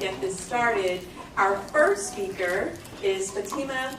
get this started, our first speaker is Fatema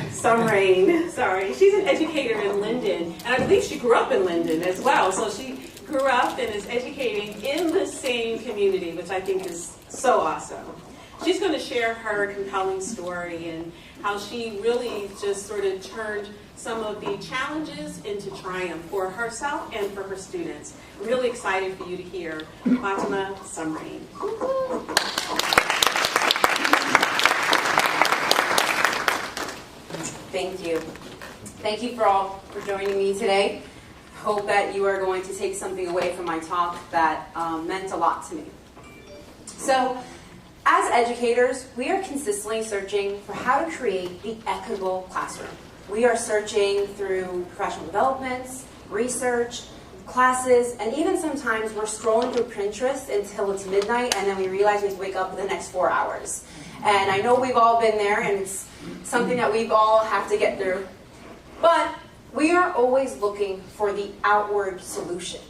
Sumrein. Sorry, she's an educator in Linden, and I believe she grew up in Linden as well. So she grew up and is educating in the same community, which I think is so awesome. She's going to share her compelling story and how she really just sort of turned some of the challenges into triumph for herself and for her students. I'm really excited for you to hear Fatema Sumrein. Thank you. Thank you for joining me today. Hope that you are going to take something away from my talk that meant a lot to me. So, as educators, we are consistently searching for how to create the equitable classroom. We are searching through professional developments, research, classes, and even sometimes we're scrolling through Pinterest until it's midnight and then we realize we have to wake up for the next 4 hours. And I know we've all been there and it's something that we've all have to get through. But we are always looking for the outward solution.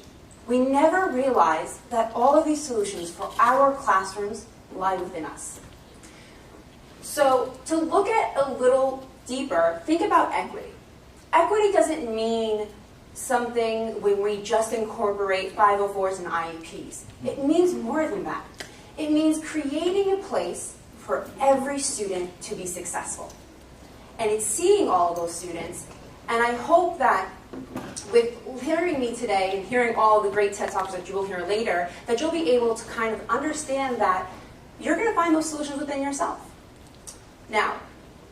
We never realize that all of these solutions for our classrooms lie within us. So to look at a little deeper, think about equity. Equity doesn't mean something when we just incorporate 504s and IEPs. It means more than that. It means creating a place for every student to be successful. And it's seeing all of those students, and I hope that with hearing me today and hearing all the great TED Talks that you will hear later, that you'll be able to kind of understand that you're going to find those solutions within yourself. Now,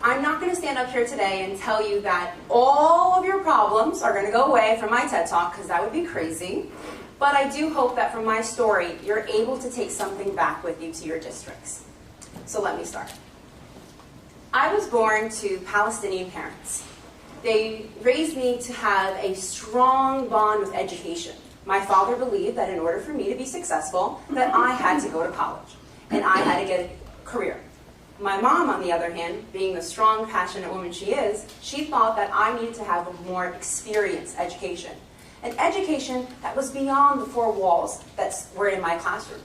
I'm not going to stand up here today and tell you that all of your problems are going to go away from my TED Talk, because that would be crazy. But I do hope that from my story, you're able to take something back with you to your districts. So let me start. I was born to Palestinian parents. They raised me to have a strong bond with education. My father believed that in order for me to be successful, that I had to go to college, and I had to get a career. My mom, on the other hand, being the strong, passionate woman she is, she thought that I needed to have a more experienced education. An education that was beyond the four walls that were in my classroom.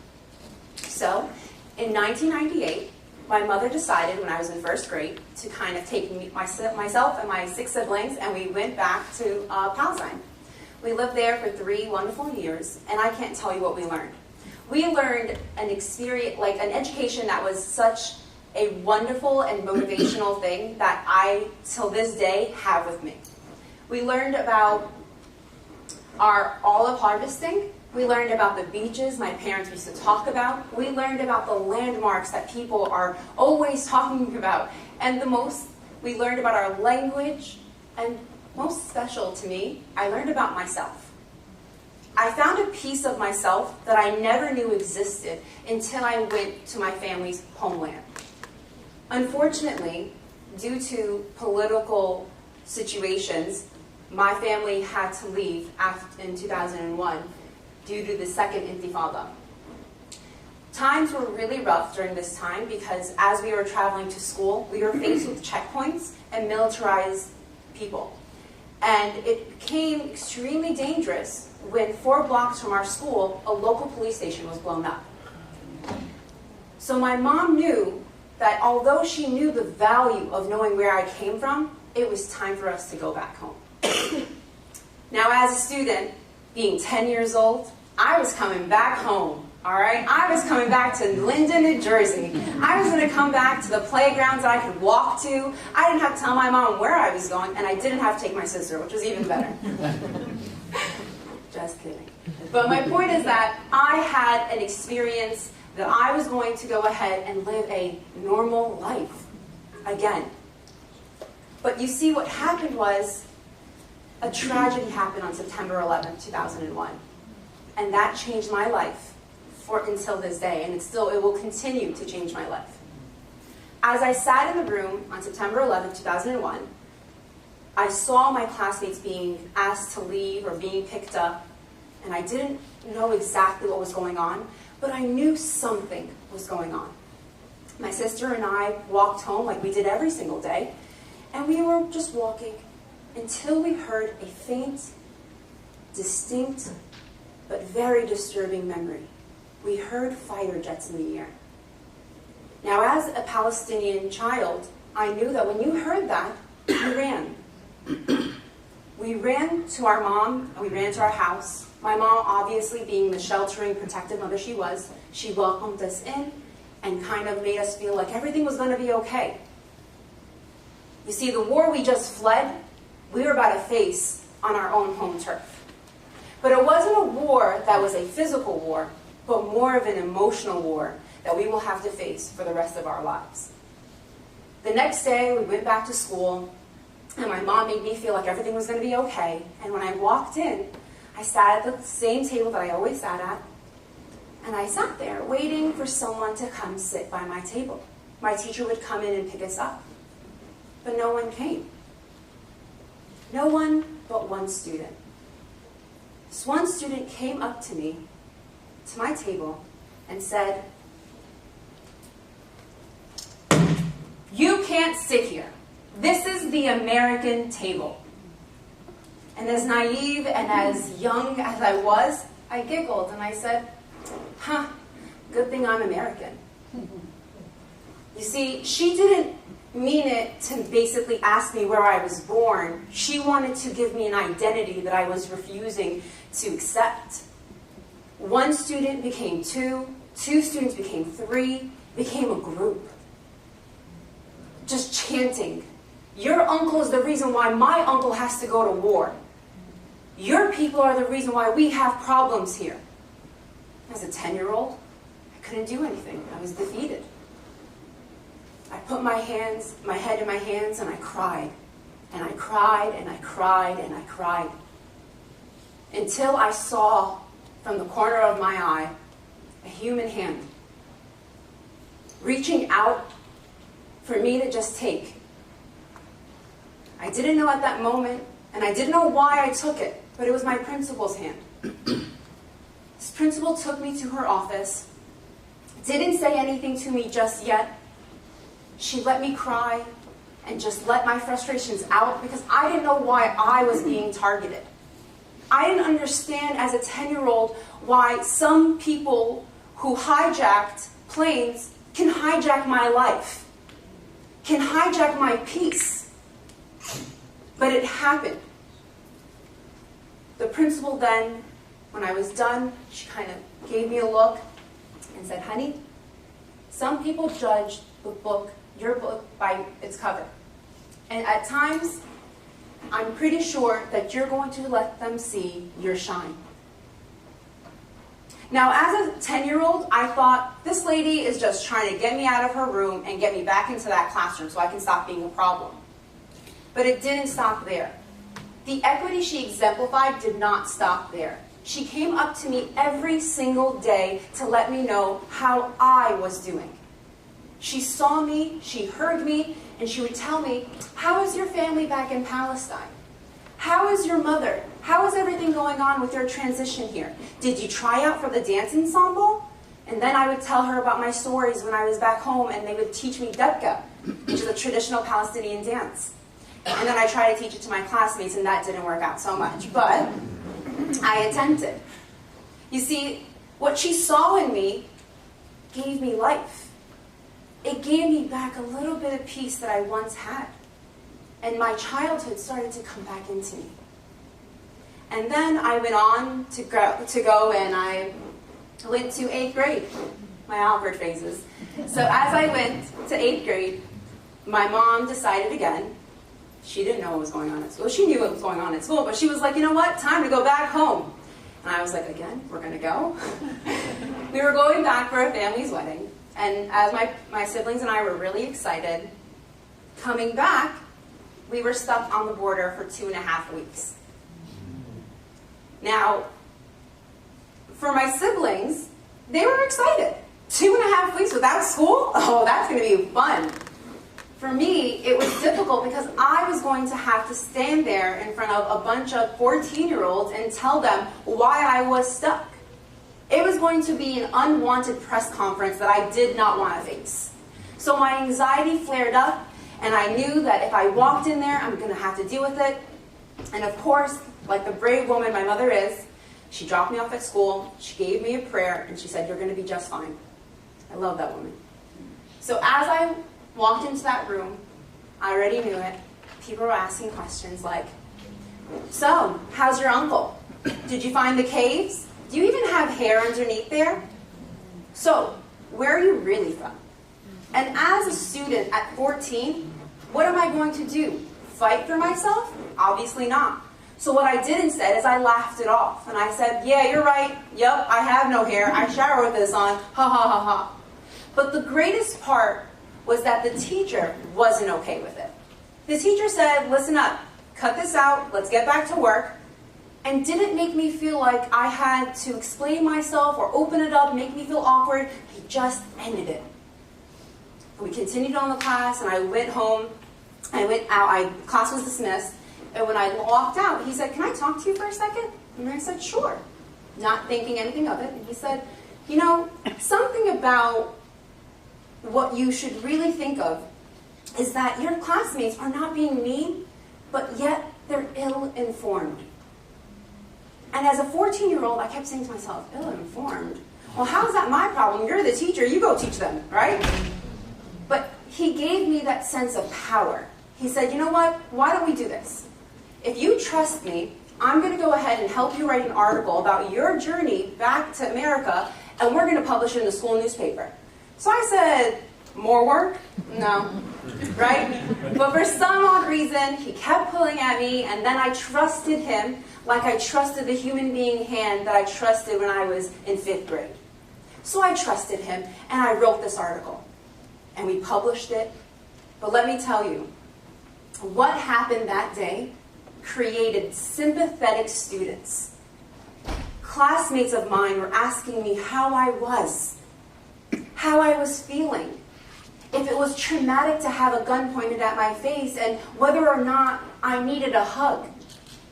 So, in 1998, my mother decided when I was in first grade to kind of take myself and my 6 siblings, and we went back to Palestine. We lived there for 3 wonderful years, and I can't tell you what we learned. We learned an experience, like an education that was such a wonderful and motivational thing that I, till this day, have with me. We learned about our olive harvesting. We learned about the beaches my parents used to talk about. We learned about the landmarks that people are always talking about. And we learned about our language, and most special to me, I learned about myself. I found a piece of myself that I never knew existed until I went to my family's homeland. Unfortunately, due to political situations, my family had to leave in 2001 due to the second Intifada. Times were really rough during this time because as we were traveling to school, we were faced with checkpoints and militarized people. And it became extremely dangerous when 4 blocks from our school, a local police station was blown up. So my mom knew that although she knew the value of knowing where I came from, it was time for us to go back home. Now, as a student, being 10 years old, I was coming back home, all right? I was coming back to Linden, New Jersey. I was going to come back to the playgrounds that I could walk to. I didn't have to tell my mom where I was going, and I didn't have to take my sister, which was even better. Just kidding. But my point is that I had an experience that I was going to go ahead and live a normal life again. But you see, what happened was a tragedy happened on September 11, 2001. And that changed my life until this day, and it will continue to change my life. As I sat in the room on September 11, 2001, I saw my classmates being asked to leave or being picked up, and I didn't know exactly what was going on, but I knew something was going on. My sister and I walked home like we did every single day, and we were just walking until we heard a faint, distinct, but very disturbing memory. we heard fighter jets in the air. Now, as a Palestinian child, I knew that when you heard that, you ran. We ran to our mom, and we ran to our house. My mom, obviously being the sheltering, protective mother she was, she welcomed us in and kind of made us feel like everything was going to be okay. You see, the war we just fled, we were about to face on our own home turf. But it wasn't a war that was a physical war, but more of an emotional war that we will have to face for the rest of our lives. The next day, we went back to school, and my mom made me feel like everything was going to be okay. And when I walked in, I sat at the same table that I always sat at, and I sat there waiting for someone to come sit by my table. My teacher would come in and pick us up, but no one came. No one but one student. This one student came up to me, to my table, and said, "You can't sit here. This is the American table." And as naive and as young as I was, I giggled and I said, "Huh, good thing I'm American." You see, she didn't mean it to basically ask me where I was born. She wanted to give me an identity that I was refusing to accept. One student became two students became three, became a group. Just chanting, "Your uncle is the reason why my uncle has to go to war. Your people are the reason why we have problems here." As a 10-year-old, I couldn't do anything. I was defeated. I put my head in my hands, and I cried. And I cried, and I cried, and I cried. Until I saw, from the corner of my eye, a human hand reaching out for me to just take. I didn't know at that moment, and I didn't know why I took it, but it was my principal's hand. This principal took me to her office, didn't say anything to me just yet. She let me cry and just let my frustrations out because I didn't know why I was being targeted. I didn't understand as a 10-year-old why some people who hijacked planes can hijack my life, can hijack my peace. But it happened. The principal then, when I was done, she kind of gave me a look and said, "Honey, some people judge your book by its cover. And at times, I'm pretty sure that you're going to let them see your shine." Now, as a 10-year-old, I thought, this lady is just trying to get me out of her room and get me back into that classroom so I can stop being a problem. But it didn't stop there. The equity she exemplified did not stop there. She came up to me every single day to let me know how I was doing. She saw me, she heard me, and she would tell me, "How is your family back in Palestine? How is your mother? How is everything going on with your transition here? Did you try out for the dance ensemble?" And then I would tell her about my stories when I was back home, and they would teach me debka, which is a traditional Palestinian dance. And then I tried to teach it to my classmates, and that didn't work out so much. But I attempted. You see, what she saw in me gave me life. It gave me back a little bit of peace that I once had. And my childhood started to come back into me. And then I went on to go and I went to 8th grade, my awkward phases. So as I went to 8th grade, my mom decided again, she didn't know what was going on at school. She knew what was going on at school, but she was like, "You know what? Time to go back home." And I was like, "Again? We're going to go?" We were going back for a family's wedding. And as my siblings and I were really excited, coming back, we were stuck on the border for 2.5 weeks. Now, for my siblings, they were excited. 2.5 weeks without school? Oh, that's going to be fun. For me, it was difficult because I was going to have to stand there in front of a bunch of 14-year-olds and tell them why I was stuck. It was going to be an unwanted press conference that I did not want to face. So my anxiety flared up, and I knew that if I walked in there, I'm going to have to deal with it. And of course, like the brave woman my mother is, She dropped me off at school, she gave me a prayer, and she said, "You're going to be just fine." I love that woman. So as I walked into that room, I already knew it. People were asking questions like, "So, how's your uncle? Did you find the caves? Do you even have hair underneath there? So, where are you really from?" And as a student at 14, what am I going to do? Fight for myself? Obviously not. So what I did instead is I laughed it off. And I said, "Yeah, you're right. Yep, I have no hair. I shower with this on. Ha ha ha ha." But the greatest part was that the teacher wasn't okay with it. The teacher said, "Listen up. Cut this out. Let's get back to work." And didn't make me feel like I had to explain myself or open it up, make me feel awkward. He just ended it. We continued on the class, and I went home. I went out. Class was dismissed. And when I walked out, he said, "Can I talk to you for a second?" And I said, "Sure," not thinking anything of it. And he said, "You know, something about what you should really think of is that your classmates are not being mean, but yet they're ill-informed." And as a 14-year-old, I kept saying to myself, "Ill-informed? Well, how is that my problem? You're the teacher. You go teach them, right?" But he gave me that sense of power. He said, "You know what? Why don't we do this? If you trust me, I'm going to go ahead and help you write an article about your journey back to America, and we're going to publish it in the school newspaper." So I said, "More work? No." Right? But for some odd reason, he kept pulling at me, and then I trusted him like I trusted the human being hand that I trusted when I was in 5th grade. So I trusted him, and I wrote this article. And we published it. But let me tell you, what happened that day created sympathetic students. Classmates of mine were asking me how I was feeling, if it was traumatic to have a gun pointed at my face, and whether or not I needed a hug.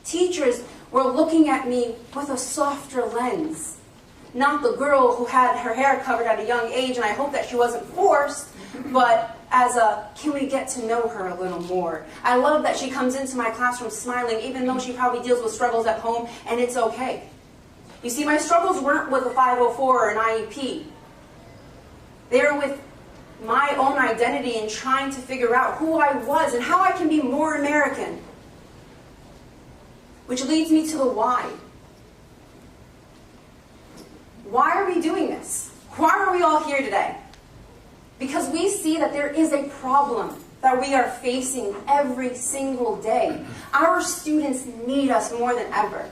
Teachers were looking at me with a softer lens. Not the girl who had her hair covered at a young age, and I hope that she wasn't forced, but as a, can we get to know her a little more? I love that she comes into my classroom smiling, even though she probably deals with struggles at home, and it's okay. You see, my struggles weren't with a 504 or an IEP. They were with my own identity and trying to figure out who I was and how I can be more American. Which leads me to the why. Why are we doing this? Why are we all here today? Because we see that there is a problem that we are facing every single day. Our students need us more than ever.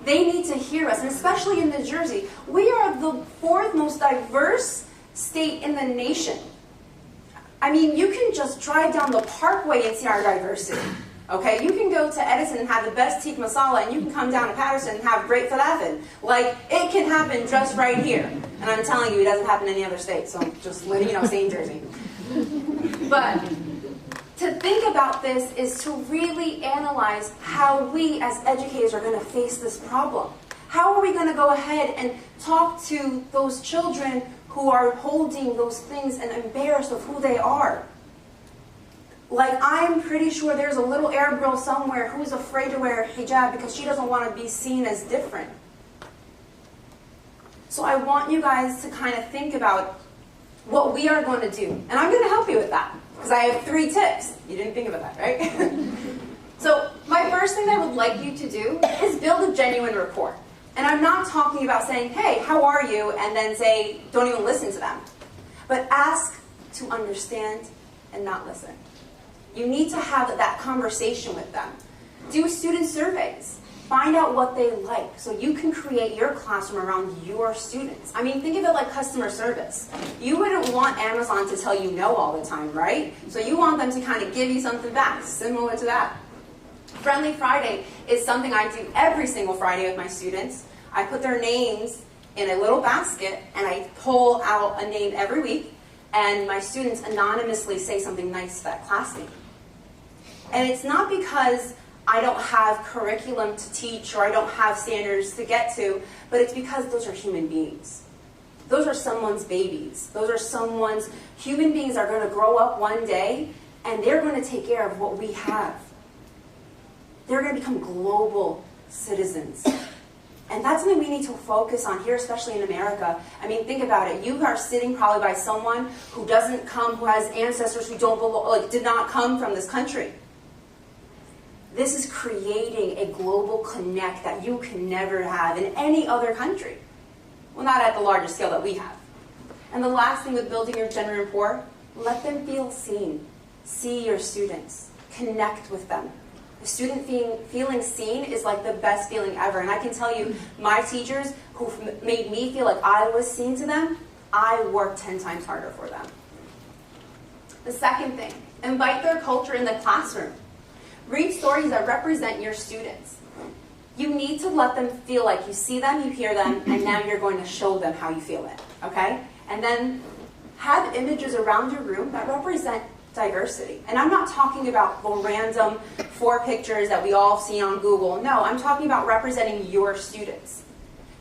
They need to hear us, and especially in New Jersey, we are the 4th most diverse state in the nation. I mean, you can just drive down the Parkway and see our diversity. Okay, you can go to Edison and have the best tikka masala, and you can come down to Patterson and have great falafel. Like, it can happen just right here. And I'm telling you, it doesn't happen in any other state, so just letting you know, stay in Jersey. But to think about this is to really analyze how we as educators are going to face this problem. How are we going to go ahead and talk to those children who are holding those things and embarrassed of who they are? Like, I'm pretty sure there's a little Arab girl somewhere who's afraid to wear a hijab because she doesn't want to be seen as different. So I want you guys to kind of think about what we are going to do. And I'm going to help you with that, because I have 3 tips. You didn't think about that, right? So my first thing I would like you to do is build a genuine rapport. And I'm not talking about saying, "Hey, how are you?" and then say, don't even listen to them. But ask to understand and not listen. You need to have that conversation with them. Do student surveys. Find out what they like so you can create your classroom around your students. I mean, think of it like customer service. You wouldn't want Amazon to tell you no all the time, right? So you want them to kind of give you something back, similar to that. Friendly Friday is something I do every single Friday with my students. I put their names in a little basket, and I pull out a name every week, and my students anonymously say something nice to that classmate. And it's not because I don't have curriculum to teach or I don't have standards to get to, but it's because those are human beings. Those are someone's babies. Those are someone's, human beings are going to grow up one day, and they're going to take care of what we have. They're going to become global citizens. And that's something we need to focus on here, especially in America. I mean, think about it. You are sitting probably by someone who doesn't come, who has ancestors who don't belong, like, did not come from this country. This is creating a global connect that you can never have in any other country. Well, not at the larger scale that we have. And the last thing with building your gender rapport, let them feel seen. See your students. Connect with them. The student feeling seen is like the best feeling ever. And I can tell you, my teachers who made me feel like I was seen to them, I worked 10 times harder for them. The second thing, invite their culture in the classroom. Read stories that represent your students. You need to let them feel like you see them, you hear them, and now you're going to show them how you feel it, okay? And then have images around your room that represent diversity. And I'm not talking about the random 4 pictures that we all see on Google. No, I'm talking about representing your students.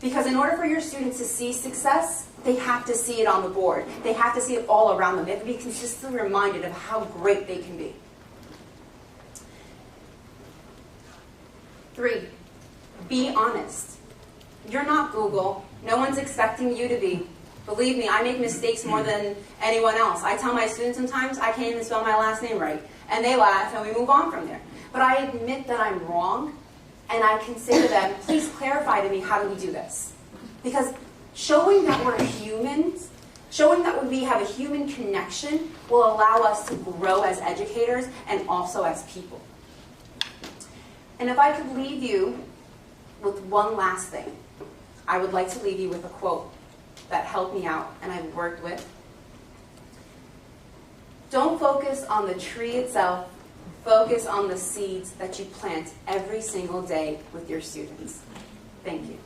Because in order for your students to see success, they have to see it on the board. They have to see it all around them. They have to be consistently reminded of how great they can be. 3, be honest. You're not Google. No one's expecting you to be. Believe me, I make mistakes more than anyone else. I tell my students sometimes I can't even spell my last name right. And they laugh and we move on from there. But I admit that I'm wrong, and I can say to them, please clarify to me, how do we do this? Because showing that we're humans, showing that we have a human connection will allow us to grow as educators and also as people. And if I could leave you with one last thing, I would like to leave you with a quote that helped me out and I've worked with. Don't focus on the tree itself, focus on the seeds that you plant every single day with your students. Thank you.